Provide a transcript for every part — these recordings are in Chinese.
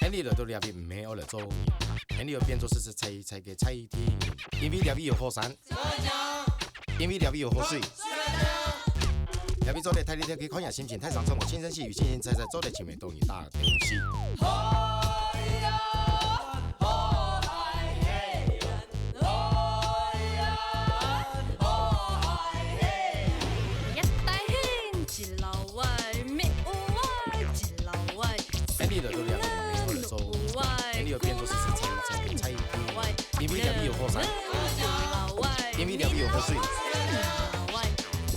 很多人都认为唔系我来做嘢，很多变做是菜嘅菜天，因为料理有好山，因为料理有好水。料理做得太厉害，可以看下心情太上冲，轻声细语，轻轻踩踩，做得前面都一大东西。很多人都认为唔系我来做，很多变做是菜嘅菜天，因为料理有好山，因为料理有好水。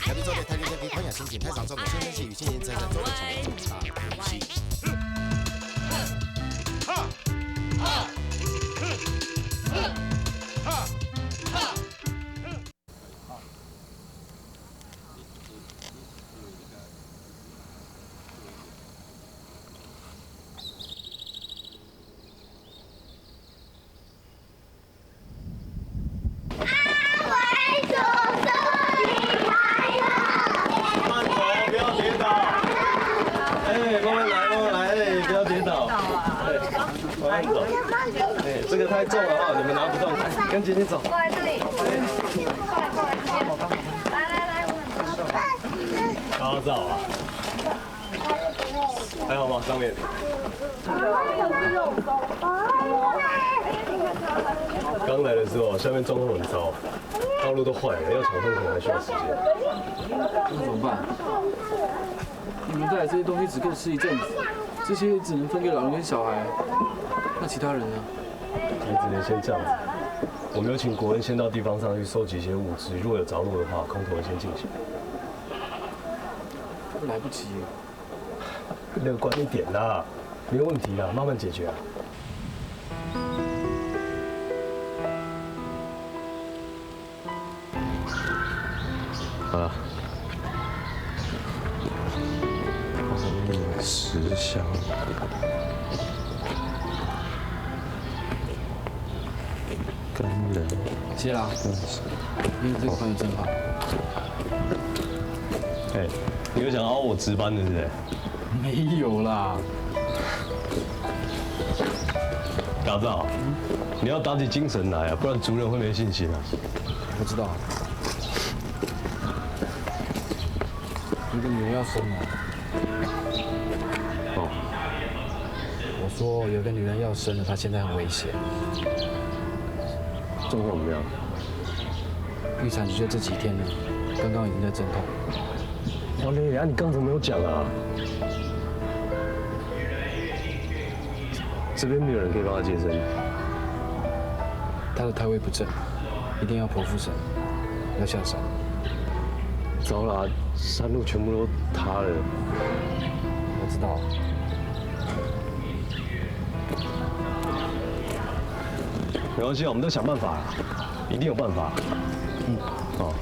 料理做得太厉害，可以看下心情太上冲，轻声细语，轻轻踩踩，做得前面都一大东西。这个太重了哈，你们拿不动，跟姐姐走。过来这里，来，好早啊！还好吗？上面。刚来的时候，下面状况很糟，道路都坏了，要抢通可能还需要时间。那怎么办？你们带来这些东西只够吃一阵子，这些只能分给老人跟小孩，那其他人呢？也只能先这样子。我们有请国人先到地方上去收集一些物资，如果有着落的话，空投会先进行。来不及。乐观一点啦，没有问题啦，慢慢解决啊。好了。10箱。干人。谢啦。你这个朋友真好。哎，你有想要我值班的对不对？没有啦。打造，你要打起精神来啊，不然族人会没信心啊。我知道。你的女人要生了。哦。我说有个女人要生了，她现在很危险。状况怎么样？预产期就这几天了，刚刚已经在阵痛。王磊啊，你刚怎么没有讲啊？这边没有人可以帮他接生。她的胎位不正，一定要剖腹生，要下山。糟了，山路全部都塌了。我知道。没关系啊，我们都想办法，一定有办法。嗯，好。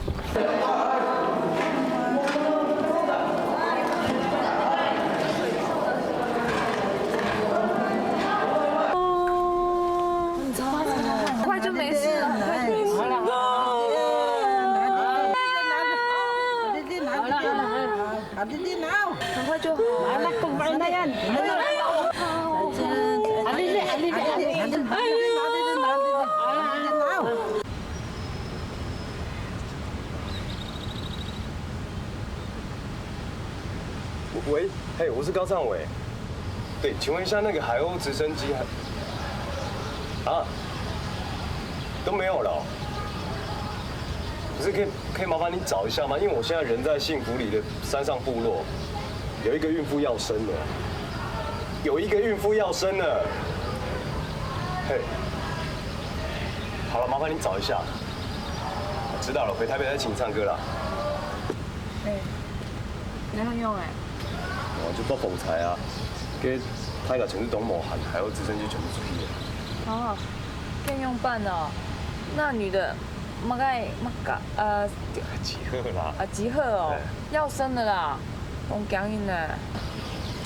快就没事了，快就没事了。很快就好。喂，嘿，我是高尚伟。对，请问一下那个海鸥直升机啊都没有了哦。可是可以麻烦你找一下吗？因为我现在人在幸福里的山上部落，有一个孕妇要生了，有一个孕妇要生了。嘿，好了，麻烦你找一下。知道了，回台北再请你唱歌啦。你好用哎。我就不逢财啊，给他个全是董某喊，海鸥直升机全部出去了。哦，更用办哦。那女的，几贺啦？几贺哦，要生的啦，我讲你呢。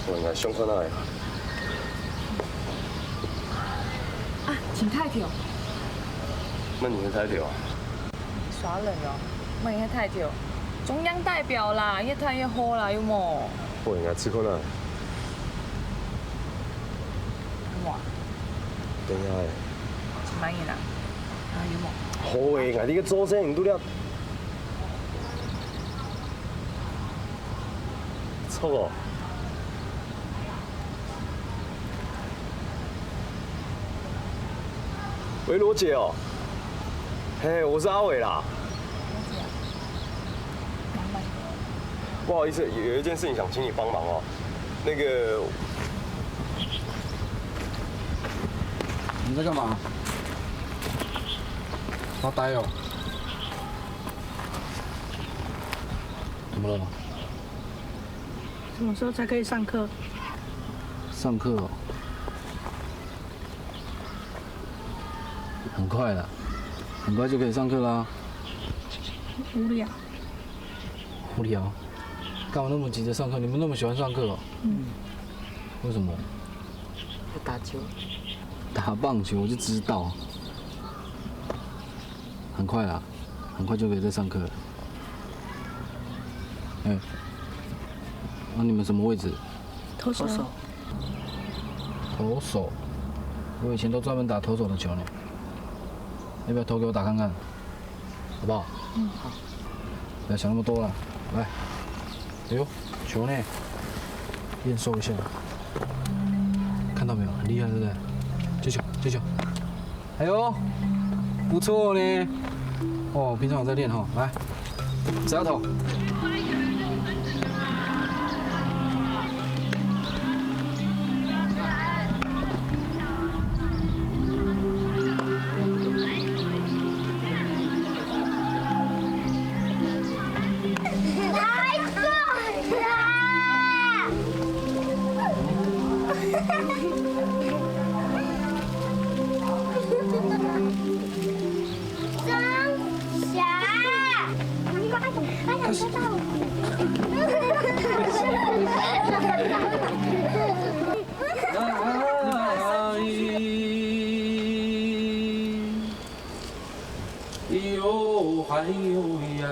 我应该胸口那里。啊，请太久。那你是太久啊？耍冷哦，那应该太久。中央代表啦，越太越好啦，有冇？我应该吃过那。哇，等下诶。什么意啦？啊，有冇？好诶，你个做生拄了。错哦。喂，罗姐哦。嘿，我是阿伟啦。不好意思，有一件事情想请你帮忙哦。那个，你在干嘛？发呆哦。怎么了？什么时候才可以上课？上课哦。很快了，很快就可以上课啦。无聊。无聊？干嘛那么急着上课？你们那么喜欢上课哦？为什么？要打球。打棒球我就知道。很快啦，很快就可以再上课了。哎，那你们什么位置？投手。投手。我以前都专门打投手的球呢。要不要投给我打看看？好不好？好。不要想那么多了，来。哎呦，球呢？验收一下。看到没有？很厉害，对不对？接球，接球。哎呦，不错呢。哦，平常有在练哈。来，谁要投？哟嗨哟呀，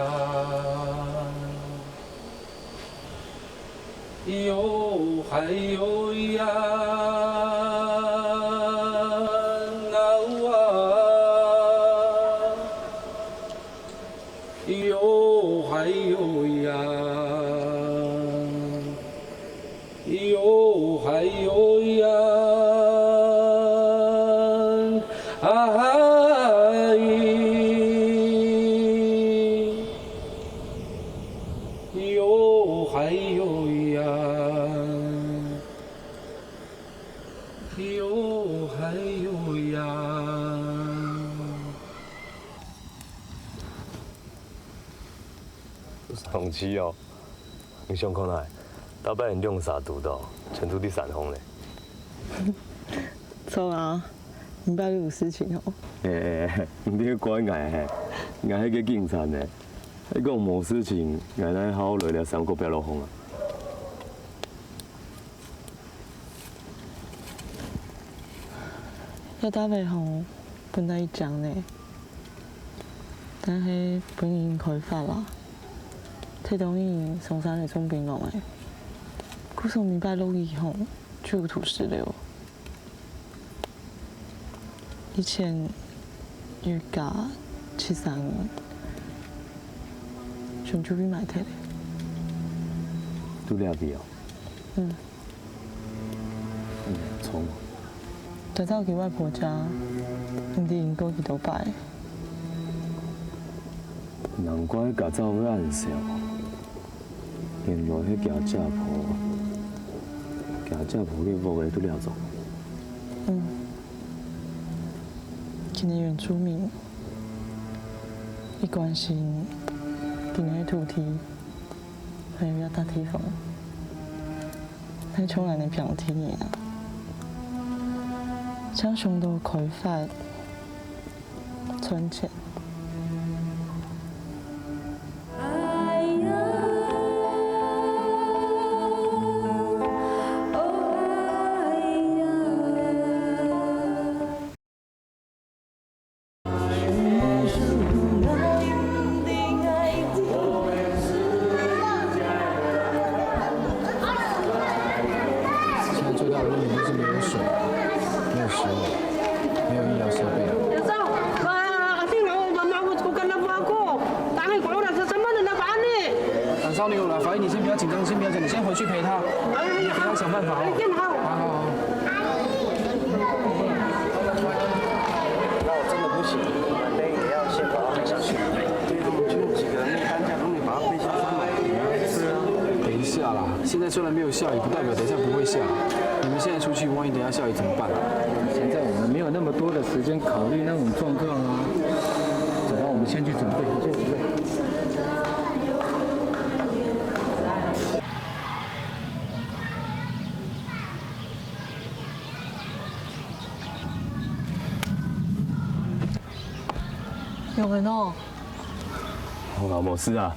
哟嗨哟呀，哟嗨哟呀，哟嗨哟呀，哟嗨哟呀，哟嗨哟呀。上期哦，你上看来，大摆人用啥读到，传出第3封嘞。错啊，礼拜六有事情哦。你去管我嘿，我迄个警察呢，迄讲无事情，我来好好聊聊3个不要落风啊。要打袂好，本来伊讲呢，但係本已經開發啦。睇到伊松山嚟中兵落嚟，估從禮拜六以後就有土石流。以前預價73元，全就比買睇咧。都了比哦。錯。就走去外婆家，因哋因哥去倒擺。难怪甲走要暗笑，原来迄家家婆，家家婆你无个都了做。今年原住民，伊关心今年的土地，还有要大地方，喺從來你平天嘢啊，將上到開發存錢。现在最大的问题就是没有水，没有食物。找你了，法医，你先不要紧张，先不要紧，你先回去陪他，你陪他想办法哦。好。那我真的不行，那也要先把他背下去。对啊，我们就几个人担架，容易把他背下山嘛。是啊。等一下啦，现在虽然没有下雨，不代表等一下不会下。你们现在出去，万一等一下下雨怎么办？现在我们没有那么多的时间考虑那种状况啊。走吧，我们先去准备，先准备。有人哦。我冇事啊。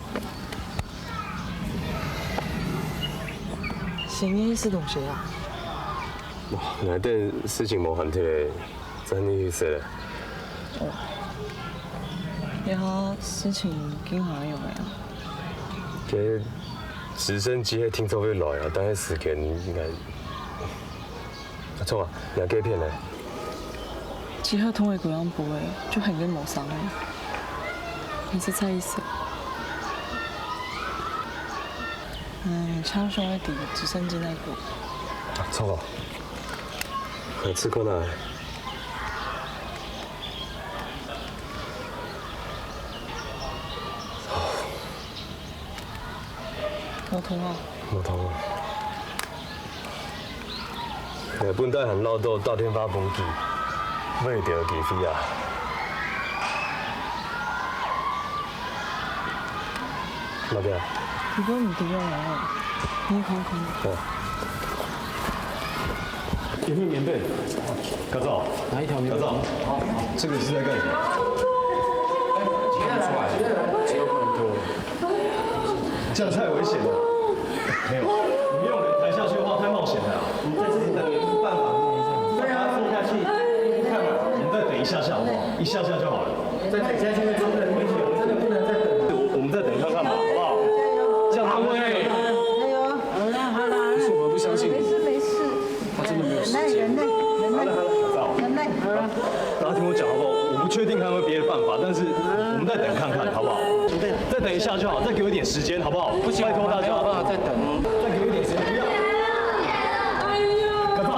成呢是同學啊？哇，內底事情冇問題嘅，真係死咧。然後事情經好有沒有？嘅直升機係聽說會來啊，但係時間應該。阿聰啊，有幾片咧？只係同佢咁樣報嘅，就係已經冇傷嘅。你是猜意思？槍兄弟直升機那股。聰啊，我吃過啦。冇痛啊？冇痛啊。本地人撈到天花崩機，未掉機飛啊！那邊？如果唔跌咗我，你看看。哦。有没有棉被？高照，哪一条棉被？高照，这个是在干什么？看出来，只有不能脱。这样太危险了。没有，你没有人抬下去的话太冒险了。你在这里等也不是办法。对啊，放下去，看嘛，我们再等一下下好不好？一下下就好了。再等下去会真的危险，真的不能再等。我们再等看看嘛，好不好？这样他会。加油！好了好了，不是我不相信没事没事，他真的没有时间。忍耐忍耐，大家听我讲好不好？我不确定看有没有别的办法，但是我们再等看看好不好？再等一下就好，再给我一点时间好不好？不行，拜托大家，没有办法再等。再给我一点时间，不要。可怕！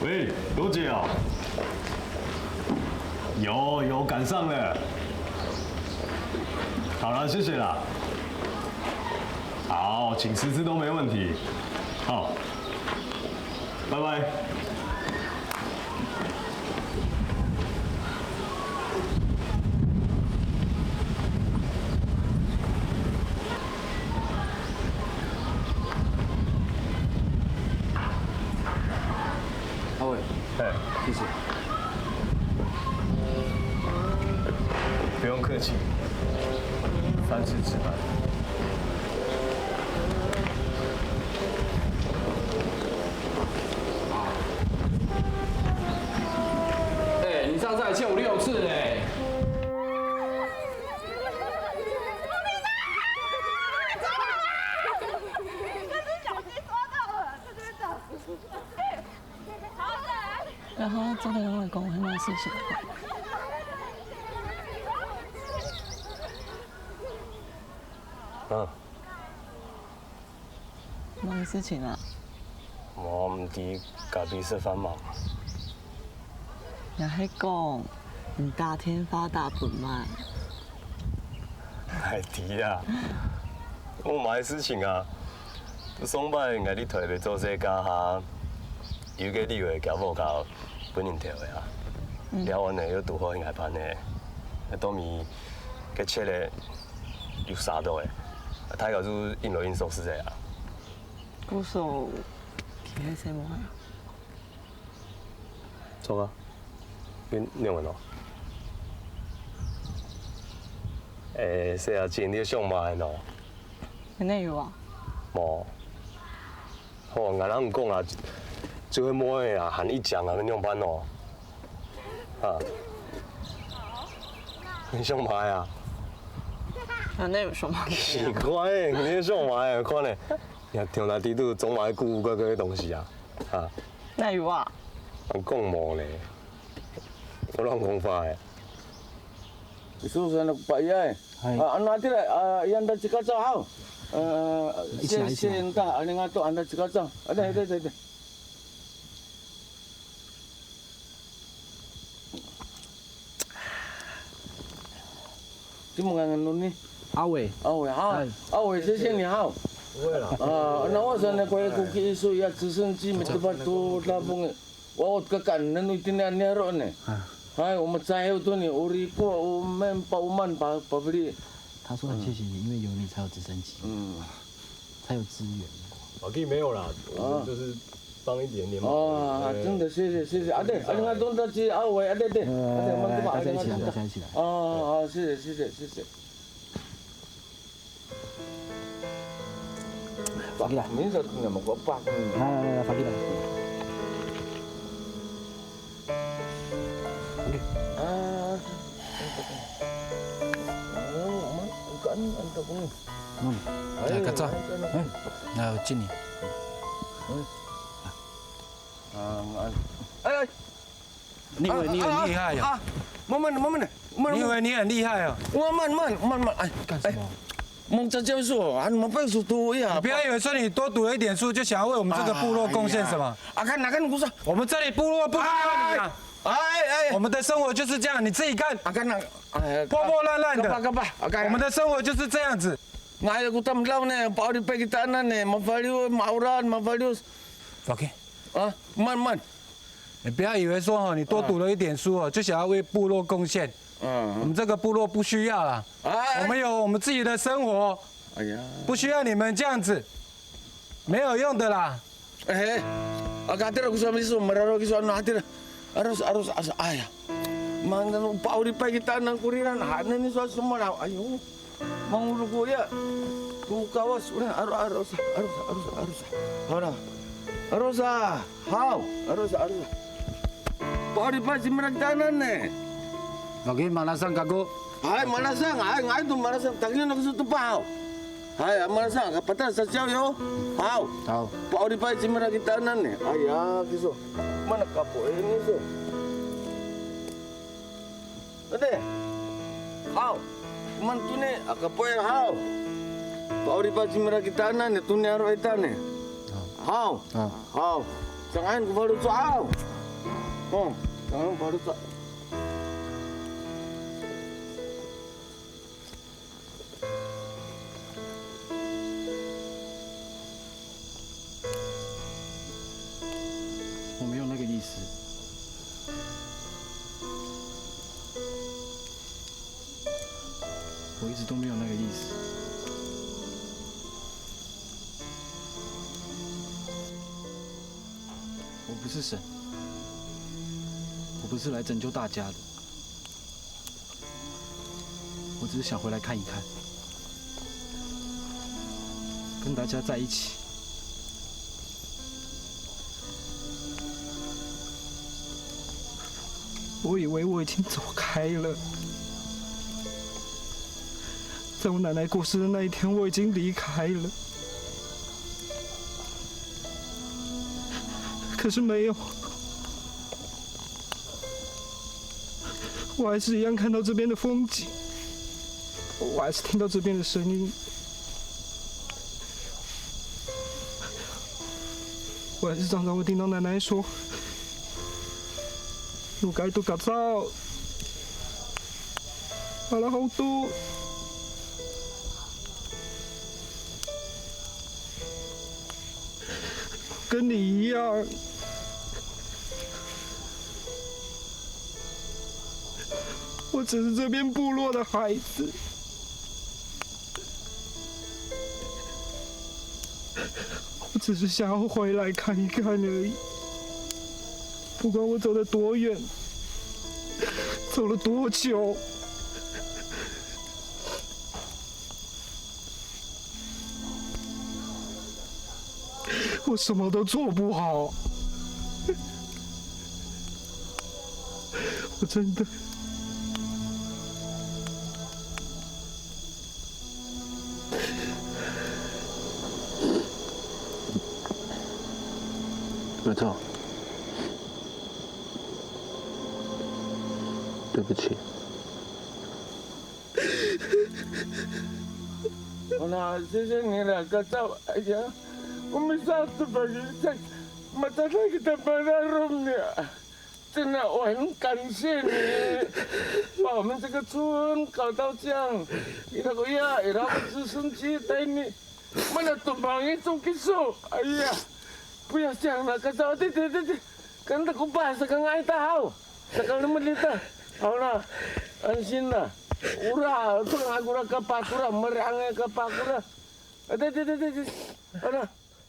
喂，罗姐啊，有赶上了。好了，谢谢啦。好，请吃吃都没问题。好，拜拜。客气，3次值班。哎，你上次还欠我6次嘞。然后昨天我讲很多事情。忙事情啊？我唔伫隔壁社翻忙。也喺讲，你大天发大本嘛？海迪啊，我买事情啊，上摆挨你推要做这家下，有个你话交某交本人跳的啊，了完的又拄好应该办的，倒面佮切的有3度的，太搞出印落印寿司的啊。鼓手去喺什么啊？错啊，你念完咯？谢阿静，你上班喏？那有啊？无。好，俺人讲啊，就会摸的啊，喊一讲啊，你上班哦。啊？你上班啊？那有什么？奇怪的，你上班的，看咧，也听来地都总买古怪怪的东西啊，啊？那有啊？人讲无咧，我乱讲法的。Susah nak payah. Anda tidak, anda cakap tahu. Saya entah, anda ngatuk anda cakap tahu. Ada. Cuma ngan ni. 阿伟，好，谢谢你好。不会啦。那我说那块kuki isu ya 直升机没得把都拉崩，我kekan nenu itinan nero ne。哎，我们在有多年，我哩过我们5万把不哩。他说很谢谢你，因为有你才有直升机，才有资源。老弟没有啦，我们就是帮一点点嘛。哦，真的谢谢。啊对，你看东大姐啊喂，对，大家一起来，大家一起来。哦，谢谢。发给他，明早你们给我发。来，发给他。来个照，来我敬你。你以为你很厉害呀？慢慢，你以为你很厉害啊？慢，哎，干什么？蒙着教授，俺们背书多呀。你不要以为说你多读了一点书就想要为我们这个部落贡献什么？看，不是，我们这里部落不需要你啊！我们的生活就是这样，你自己看。破破烂烂的。我们的生活就是这样子。Ngayon ko tamlaw na, pauli pa kita na ne, mafaliw, mafaliw. OK。慢。你不要以为说你多读了一点书就想要为部落贡献。我们这个部落不需要啦。我们有我们自己的生活。哎呀。不需要你们这样子，没有用的啦。Agad ako sa miso, mararo ko sa natin. Aros, ay. Mana pauli pa kita ng kuriran, hanan ni sa sumara. Ayo. Mangulugo ya. Kawas udah arus. Hara. Arosa. How? Arosa. Pauli pa si meragdanan ne. Oke, Manasang kago. Hai, Manasang. Ngai tu Manasang. Tagnya nak sutu pau. Hai, Manasang. Kapatan sa siyaw yo. How? Pauli pa si meragdanan ne. Ayah, kiso. Mana kapo ini so? Ade. How? Mantu ni, akapoy how? Pauli pa si meragdanan ne. Tunya ro itane. How? How? Sangain ko baru so how? Sangain baru so. 我没有那个意思。我一直都没有那个意思。我不是神，我不是来拯救大家的。我只是想回来看一看，跟大家在一起。我以为我已经走开了，在我奶奶过世的那一天，我已经离开了。可是没有，我还是一样看到这边的风景，我还是听到这边的声音，我还是常常会听到奶奶说：“路该都搞糟，好了好多。”跟你一样。我只是这边部落的孩子，我只是想要回来看一看而已。不管我走得多远，走了多久，我什么都做不好，我真的。没错，对不起。好了，谢谢你了，哥嫂。哎呀，我们下次把你再马上来给他办那容呢。真的，我很感谢你，把我们这个村搞到这样。伊拉个呀，伊拉个直升机带你，mana tumbang itu kisah. Ayah. Punya siang nak kata titi. Kan tak kupas sekarang ai tahu. Sekarang melita. Awak ansinna. Ura tu agura kapakura merang kapakura. Titi. Ana.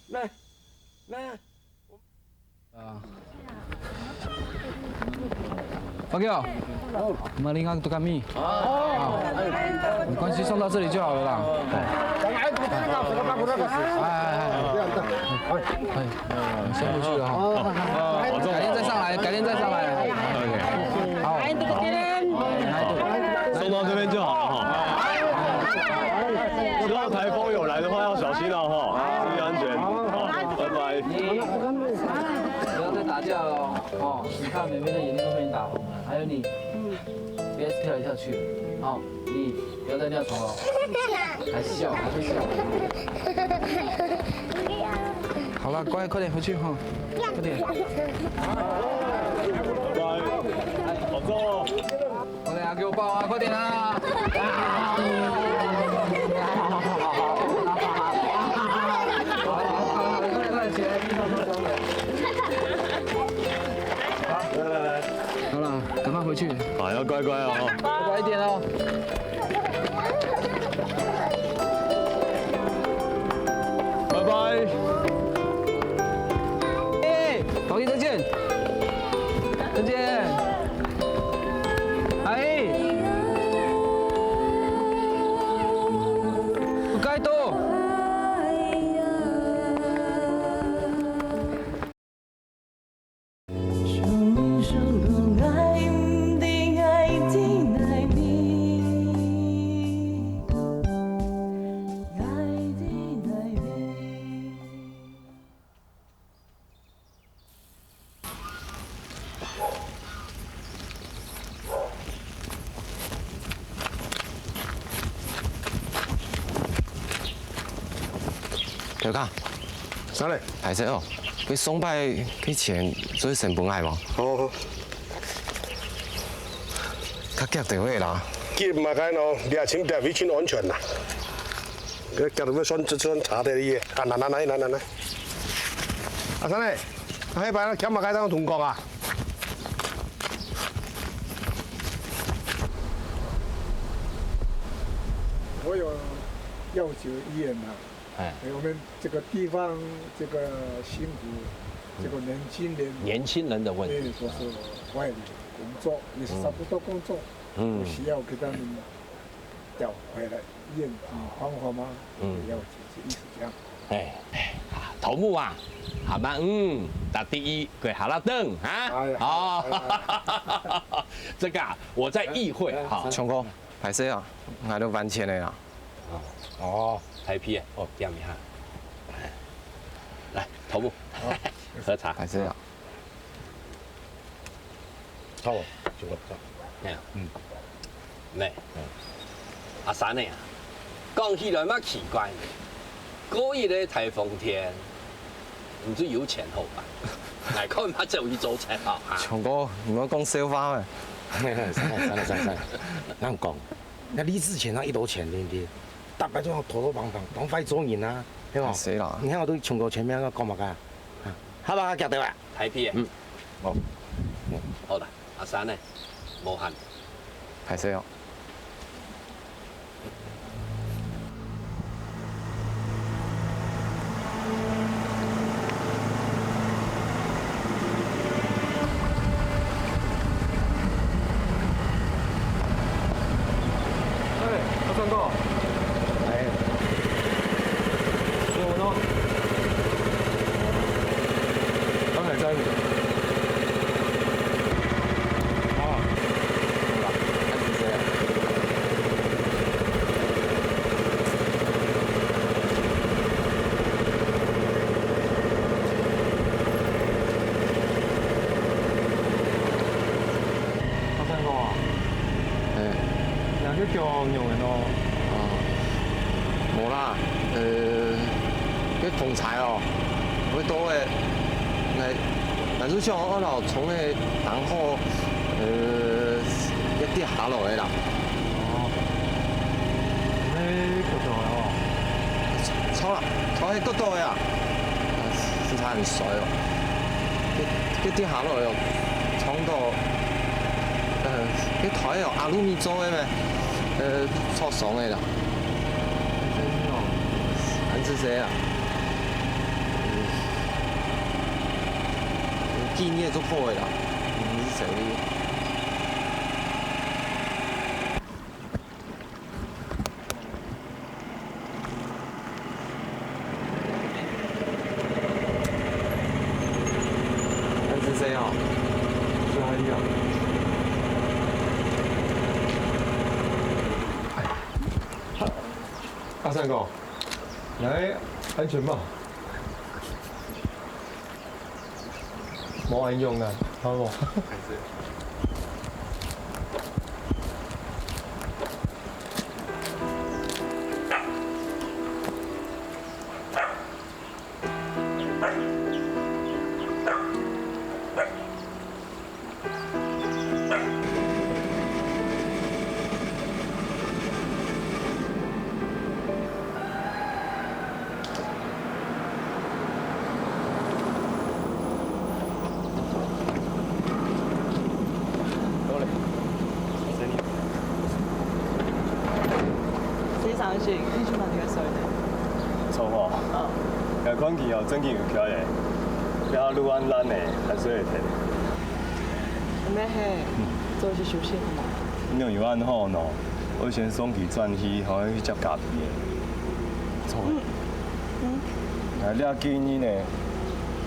Nah. OK 哦，我们领航都干米。没关系，送到这里就好了啦。先回去了哈。改天再上来，好。送到这边就好了哈。之后台风有来的话要小心了哈，注意安全。好，拜拜。不要再打架了哦！你看妹妹的眼睛都被你打红了，还有你，别跳来跳去，哦，你不要再尿床了，还笑，还会笑。好了，乖，快点回去哈，快点。拜拜，好重哦。快点啊，给我抱啊，快点啊！好了，赶快回去。好，要乖乖哦。乖一点哦。拜拜。哎，宝仪再见。再见。阿姨。不该多。小卡，啥嘞？係啫哦，佢送拜佢錢做成本係嘛？好。佢夾定位啦。夾唔係緊咯，你係請定位先安全啦。佢夾到咩손查啲嘢？啊嚟。阿生嚟，喺擺啦，夾埋街燈同角啊！我有要求议员呐，我们这个地方这个辛苦，这个年轻人的问题，都是外地工作，也是差不多工作，需要给他们调回来验你黄花吗？要解是意思这样。哎，头目啊，下班打第一给哈拉登啊，好，这个啊，我在议会哈，强哥，歹势啊，我都完钱的啦。哦，台啤哦，点一下，来，头目，喝茶，歹势啊。好，就我走，咩？阿三呢？讲起来嘛奇怪呢，过一个台风天，唔知有钱好吧？来看嘛就去做菜啊！强哥，你们讲笑话咩？算了，咱讲，那李志前那一头钱对不对？大白种头头棒棒，当快做人啊，对吧？是啦。你看我都冲到前面个讲嘛个，好吧，夹到啊。台啤好。好啦，阿三呢？无限。歹势哦。三哥，哎，英文哦，刚才在。叫用的咯。无啦，迄同菜哦，会多诶，来如像我老从诶人好，一跌下落来啦。哦，迄角度的哦。错啦，错迄角度的啊，食材很衰哦，迄跌下落来哦，冲到，迄台哦阿鲁米做的咩？错爽的啦。安是谁啊？纪念做破的啦，你是谁？安是谁啊？是阿姨啊。阿三哥，来安全帽，冇人用啊，好冇？你去哪里个水呢？错哦。个款去哦，整起有起来，了愈安咱的还是会摕。咩嘿？做去休息好吗？你有安好喏，我先送去转去，互伊去接咖啡的。错。来了今年呢，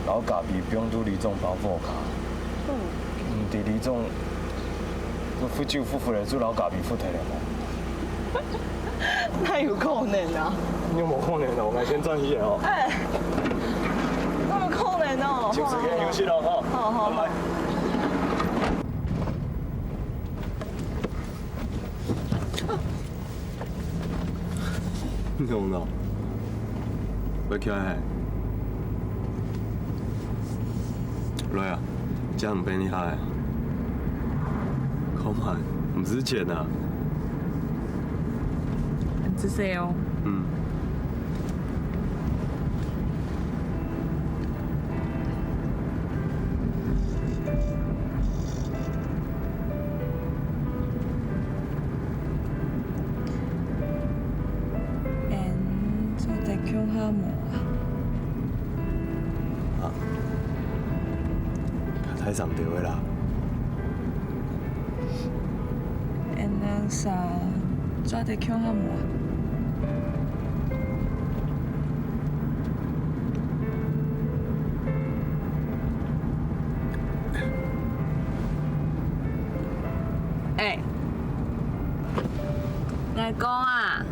老咖啡不用拄李总包货卡。伫李总，我付酒付来做老咖啡付摕了无？那有可能啊？你无可能哦，我先转去哦。哎，那么可能哦。就时间休息咯，哈。好。拜拜。你懂咯？要起来。来啊，这样变厉害。Come on，唔值钱啊。是谁哦？做在强哈模啊？太上吊的啦。那啥，抓得强下无？哎，我讲啊，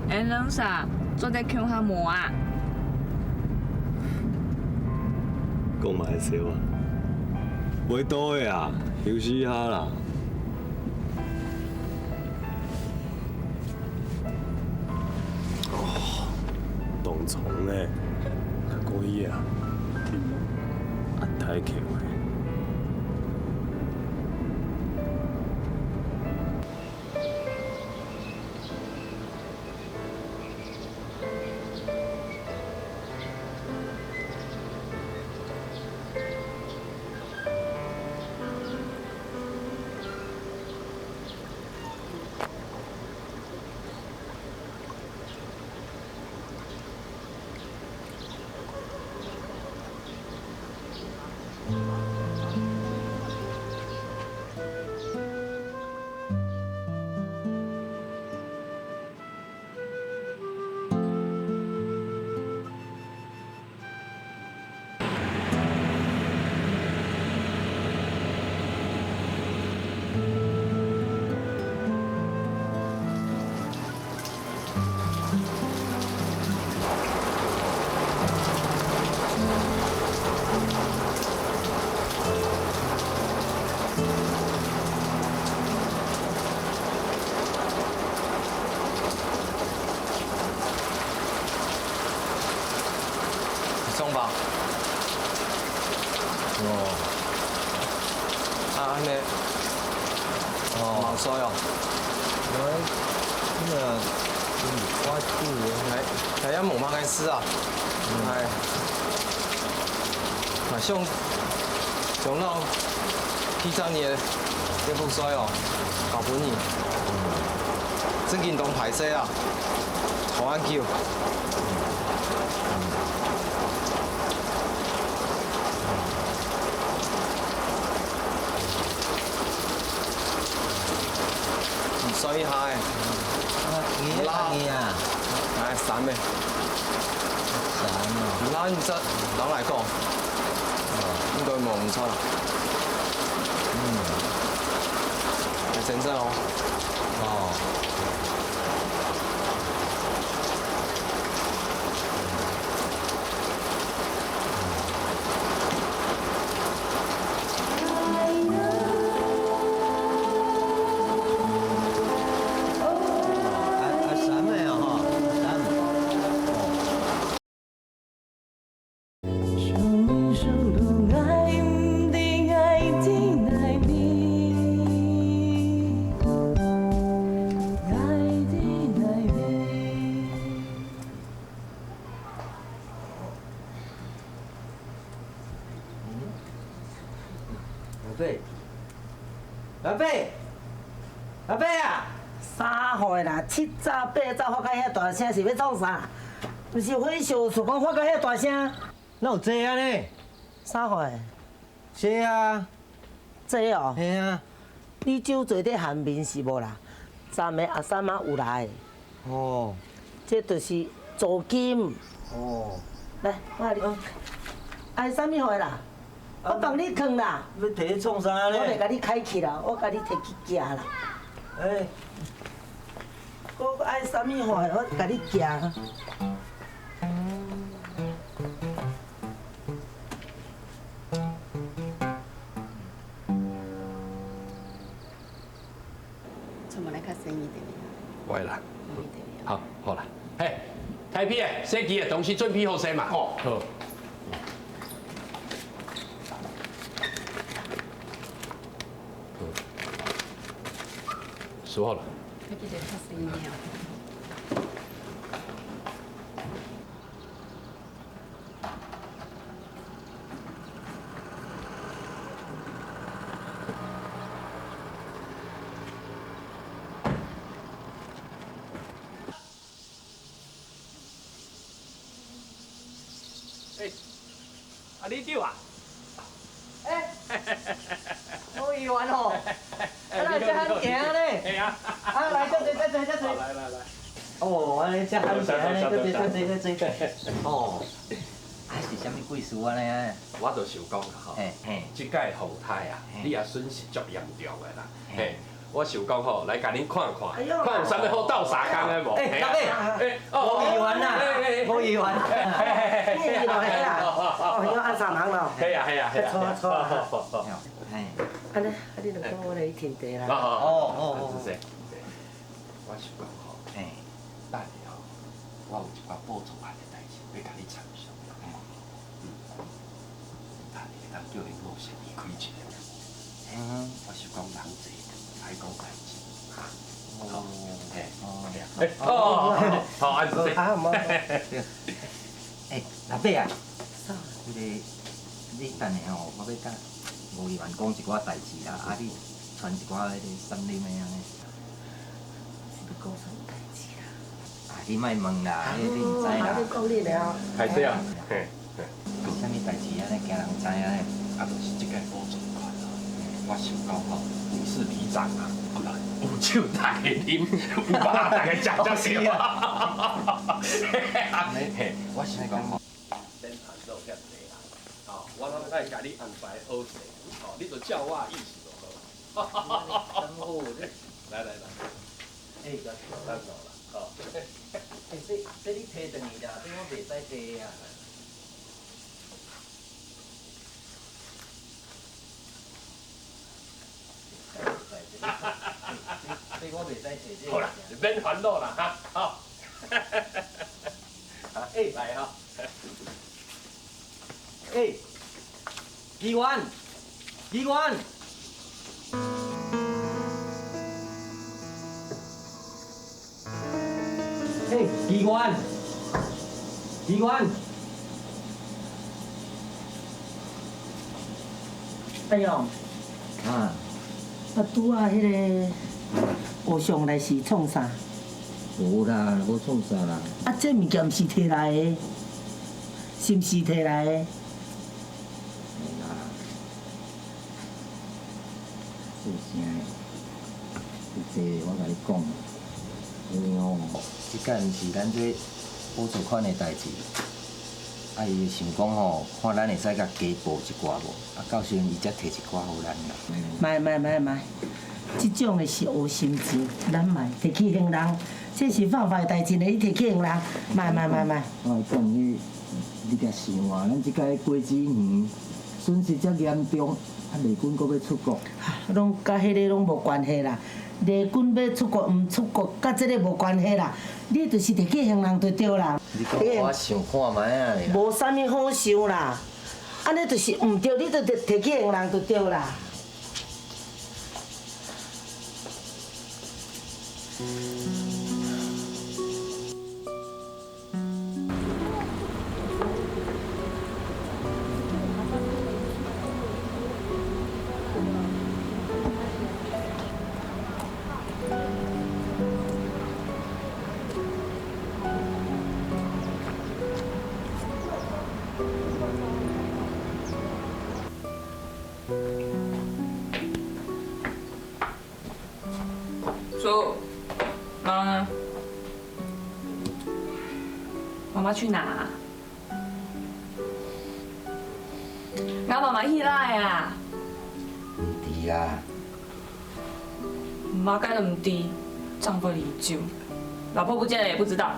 下两啥做得强下无啊？讲嘛会笑啊，袂多的啊，休息下啦。哦，动虫咧，较故意啊，安太巧诶。送吧。哦。啊，安尼。哦。冇衰哦。咁啊，我煮嘅，係冇乜嘅事啊。係。咪上到幾週年嘅不衰哦，搞本年。正經當排泄啊，好安叫。所以係，唔拉啊，係散咩？散啊！唔拉唔得，攞嚟講，應該冇唔錯。係正真咯。哦。阿伯啊，3岁啦，7早8早发到遐大声是要创啥？不是火烧厝讲发到遐大声，哪有这啊呢？3岁。这啊。这哦。嘿啊。你酒醉伫寒眠是无啦？昨暝阿三妈有来。哦。这就是租金。哦。来，我甲你。爱啥物货啦？我帮你藏啦。要摕去创啥呢？我袂甲你开去啦，我甲你摕去寄啦。哎。我爱啥物货，我甲你寄。出门来较生意点。会啦。好，好啦。嘿，太皮诶，设计诶东西准备好势嘛？哦，好。说好了。他记得较生意啊。啊，你酒啊？好意玩哦！啊，来这很行呢。系啊。啊，来这。安尼遮喊起安尼，搁这。哦，啊是啥物贵事安尼啊？我就想讲啦吼，即届风台啊，你也损失足严重的啦。嘿，我想讲吼，来甲恁看看，看有啥物好斗相共的无？大哥，吴议员呐，吴议员，嘿啦，哦，要按3人咯。嘿啊，错。嘿，安尼，你就讲我来听地啦。哦，是。我想讲吼，等下吼，我有一寡补助案的代志要甲你参详。等下当叫恁老师离开一下。我想讲人济，爱讲代志。好，安是。老伯啊，迄个你等下吼，我要甲吴议员讲一寡代志啦，啊你传一寡迄个山林的安尼。是要讲啥物代志啦？啊，你莫问啦，迄你毋知啦。你讲你了。开始啊。啥物代志安尼惊人知影咧？啊，就是即个补助款啊，我想讲吼，你是里长啊，有酒大家啉，有肉大家食才是啊。我想讲吼，免谈到遐济啦，哦，我拢爱甲你安排好势，哦，你就照我意思就好。真好，来，咱走啦，哦。这你摕转去啦，这我袂使摕啊。这我袂使摕这。好啦，免烦恼啦，哈，好。来哈。议员。议员。哎呦，啊，拄啊，迄个和尚来是创啥？无啦，无创啥啦。啊，这物件是摕来的，是毋是摕来的？是啦，是啥？这我甲你讲，因为吼，即届毋是咱这补助款的代志。啊，伊想讲吼，看咱会使甲加补一寡无，啊，到时阵伊才摕一寡互咱啦。卖，即种的是黑心钱，咱卖摕去行人，这是犯法的代志呢，你摕去行人，卖。我讲你甲想啊，咱即届果子园损失遮严重，啊，丽君阁要出国，拢甲迄个拢无关系啦。丽君要出国毋出国，甲即个无关系啦。你就是摕去行人就对啦。你讲我想看卖啊咧。无啥物好想啦，安尼就是毋对，你就摕去行人就对啦。叔，妈妈呢？妈妈去哪？俺妈妈去哪呀？唔知啊。妈干那么低，丈夫离酒，老婆不见了也不知道。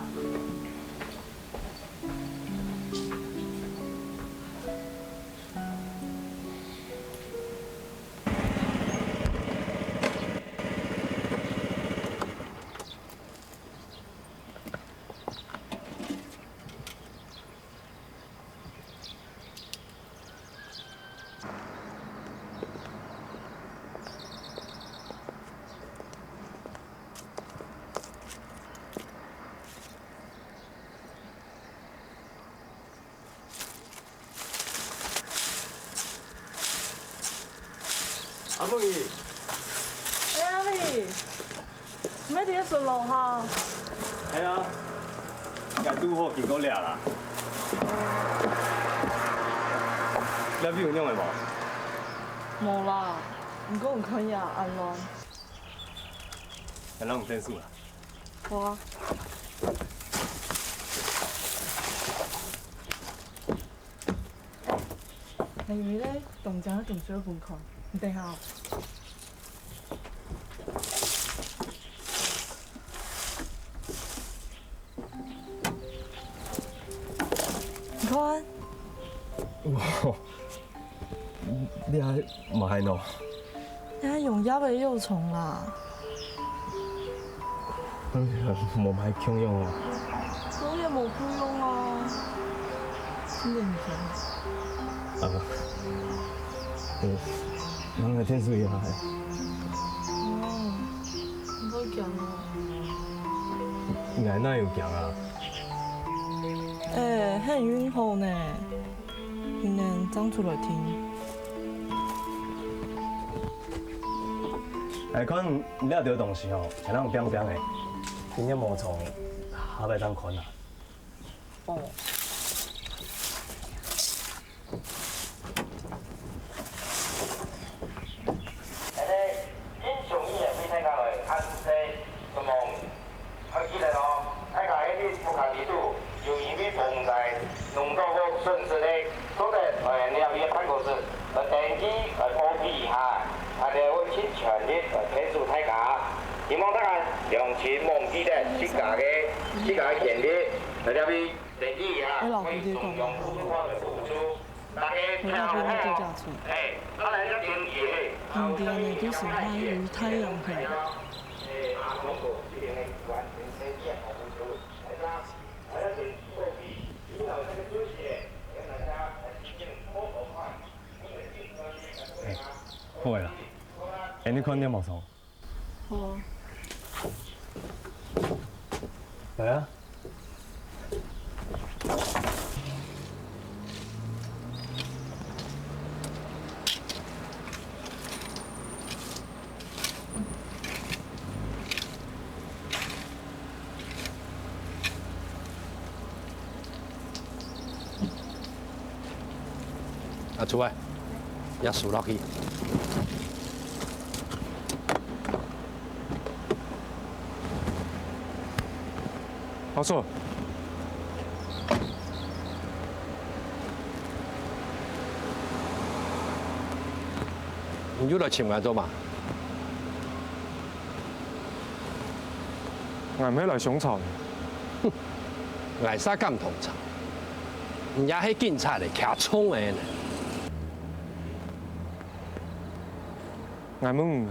阿凤仪，阿丽，咩伫咧顺路哈？系啊，也拄好见到你啦。你有用的无？无啦，唔过唔可以啊，安乱。咱有点数啦。好啊。例如咧，動靜一定水半蓋，唔定下。你看，哇，你还买喏？你係用鴨嘅幼蟲啦。冇買強用啊。我也冇配用啊，真係唔錯。啊，人嘅天數也係。哦，唔該講啊。捱哪有強啊？很暈好呢，明年長出來聽。可能掠到東西吼，像那種冰冰的，今日毛蟲下袂當看啦。哦。英雄一眼未睇下來，看死什麼？佢記得咯，睇下一啲不考慮度，有因為風在弄到個損失咧，嗰個你有嘢辦公室，電機OP 下，你會盡全力協助大家，希望大家用錢忘記咧自家嘅權利，你入邊電機啊，可以從用戶方面付出。大家聽好哎，當然要經驗。印第安呢都喜歡於太陽系。好嘅啦，你看啲毛蟲。好啊。嚟啊！啊，出來，也數落去。阿叔，你又來請我做嘛？我唔係嚟上場。哼，捱啥咁同場？人家係警察嚟，騎槍嘅呢。我問，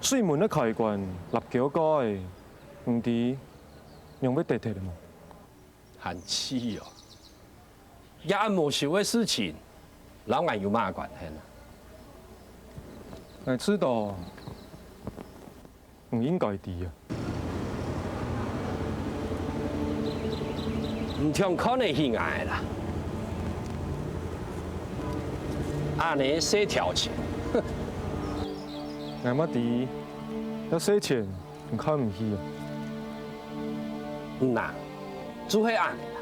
水門的開關立橋蓋，唔知用要地鐵的冇？閒氣哦，也無想嘅事情，老眼有嘛關係呢？我知道，唔應該知啊。唔聽可能係愛啦，按你寫條錢，哼！我乜知？要寫錢，唔看唔起啊！嗱，就係按你啦，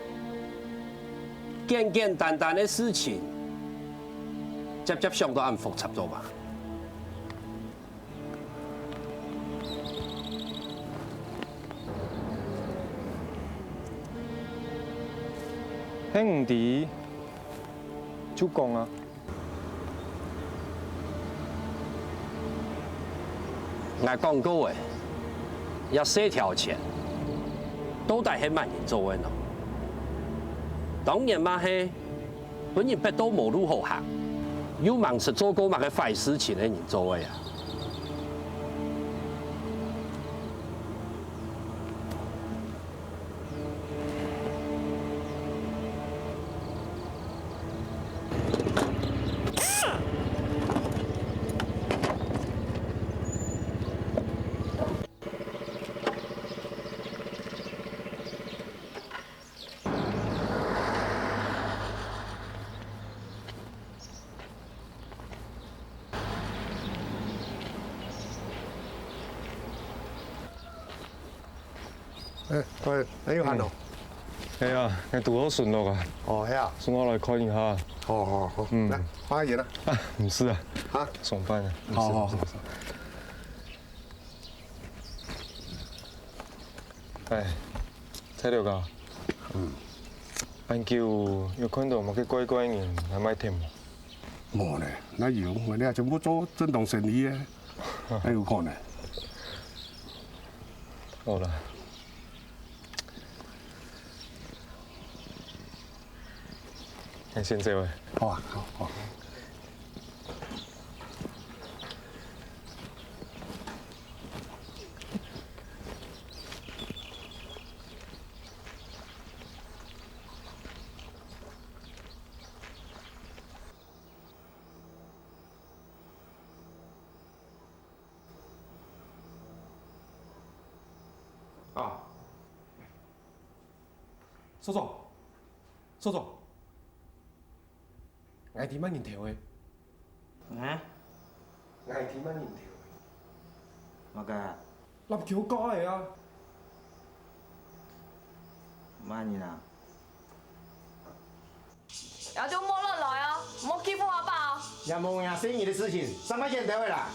簡簡單單嘅事情，接接上都按複雜咗嘛。兄弟，就講啊！我講過誒，要寫條錢，都係係萬人做嘅咯。當然嘛係，本人不都無路好行，有忙是做過乜嘅壞事情嘅人做嘅呀。喂，你要行路？係啊，你渡好順路啊？哦，係啊。送我來看一下。好。來，花嘢啦。啊，唔是啊。嚇？上班啊。好。哎，睇到㗎。班叫要看到某個乖乖人，係咪聽？无呢，哪有？我俩全部做震动生意的，哪有可能？好了。看先这位。好啊，好好。啊，苏总，苏总，我點乜年條嘅？啊？我點乜年條？我個立橋哥嚟啊！乜嘢啊？要就摸了來啊，莫欺負好不好？有冇人生意的事情，上班先得回來。